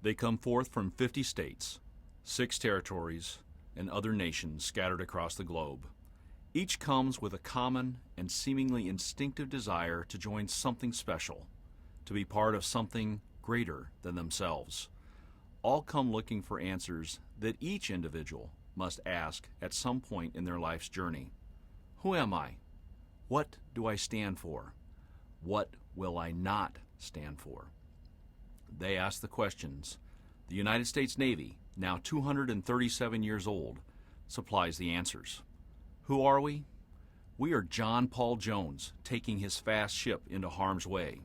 They come forth from 50 states, 6 territories, and other nations scattered across the globe. Each comes with a common and seemingly instinctive desire to join something special, to be part of something greater than themselves. All come looking for answers that each individual must ask at some point in their life's journey. Who am I? What do I stand for? What will I not stand for? They ask the questions. The United States Navy, now 237 years old, supplies the answers. Who are we? We are John Paul Jones taking his fast ship into harm's way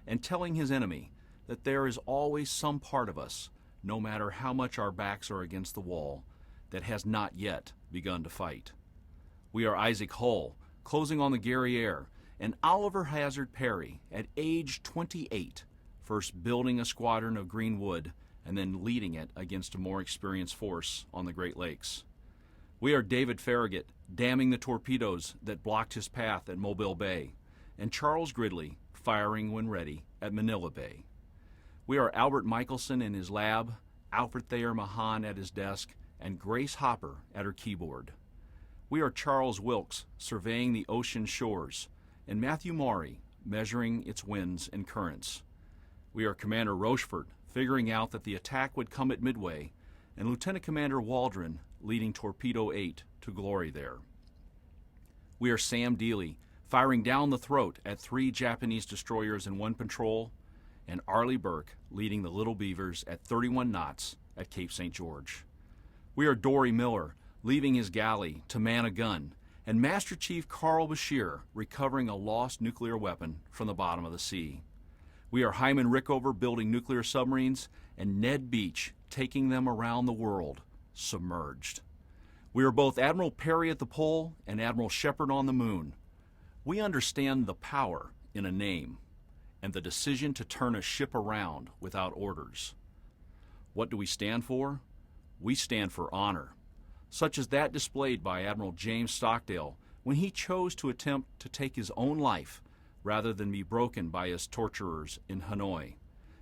and telling his enemy that there is always some part of us, no matter how much our backs are against the wall, that has not yet begun to fight. We are Isaac Hull, closing on the Guerriere, and Oliver Hazard Perry, at age 28, first building a squadron of green wood and then leading it against a more experienced force on the Great Lakes. We are David Farragut, damming the torpedoes that blocked his path at Mobile Bay, and Charles Gridley, firing when ready at Manila Bay. We are Albert Michelson in his lab, Alfred Thayer Mahan at his desk, and Grace Hopper at her keyboard. We are Charles Wilkes, surveying the ocean shores, and Matthew Maury, measuring its winds and currents. We are Commander Rochefort, figuring out that the attack would come at Midway, and Lieutenant Commander Waldron, leading Torpedo 8 to glory there. We are Sam Dealey, firing down the throat at 3 Japanese destroyers in one patrol, and Arleigh Burke, leading the Little Beavers at 31 knots at Cape St. George. We are Dory Miller, leaving his galley to man a gun, and Master Chief Carl Bashir, recovering a lost nuclear weapon from the bottom of the sea. We are Hyman Rickover, building nuclear submarines, and Ned Beach, taking them around the world, submerged. We are both Admiral Perry at the pole and Admiral Shepard on the moon. We understand the power in a name and the decision to turn a ship around without orders. What do we stand for? We stand for honor, such as that displayed by Admiral James Stockdale when he chose to attempt to take his own life rather than be broken by his torturers in Hanoi.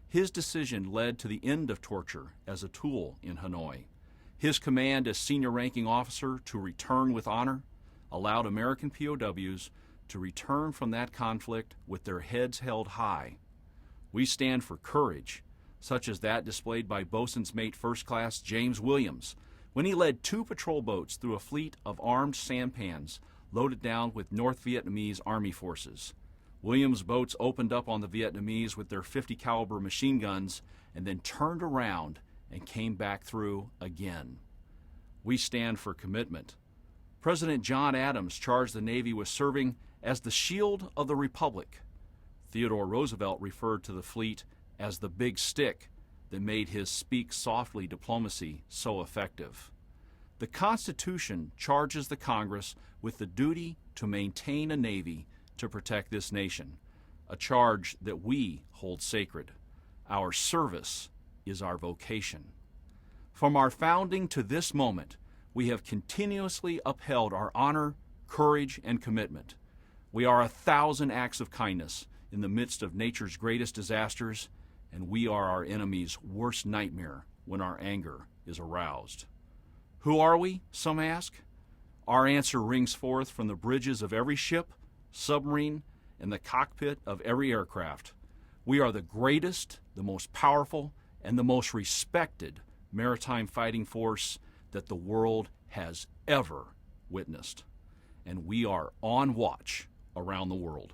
His decision led to the end of torture as a tool in Hanoi. His command as senior ranking officer to return with honor allowed American POWs to return from that conflict with their heads held high. We stand for courage, such as that displayed by Boatswain's Mate First Class James Williams when he led 2 patrol boats through a fleet of armed sampans loaded down with North Vietnamese Army forces. Williams' boats opened up on the Vietnamese with their .50 caliber machine guns and then turned around and came back through again. We stand for commitment. President John Adams charged the Navy with serving as the shield of the Republic. Theodore Roosevelt referred to the fleet as the big stick that made his speak softly diplomacy so effective. The Constitution charges the Congress with the duty to maintain a Navy to protect this nation, a charge that we hold sacred. Our service is our vocation. From our founding to this moment, we have continuously upheld our honor, courage, and commitment. We are 1,000 acts of kindness in the midst of nature's greatest disasters, and we are our enemy's worst nightmare when our anger is aroused. Who are we, some ask? Our answer rings forth from the bridges of every ship, submarine, and the cockpit of every aircraft. We are the greatest, the most powerful, and the most respected maritime fighting force that the world has ever witnessed. And we are on watch around the world.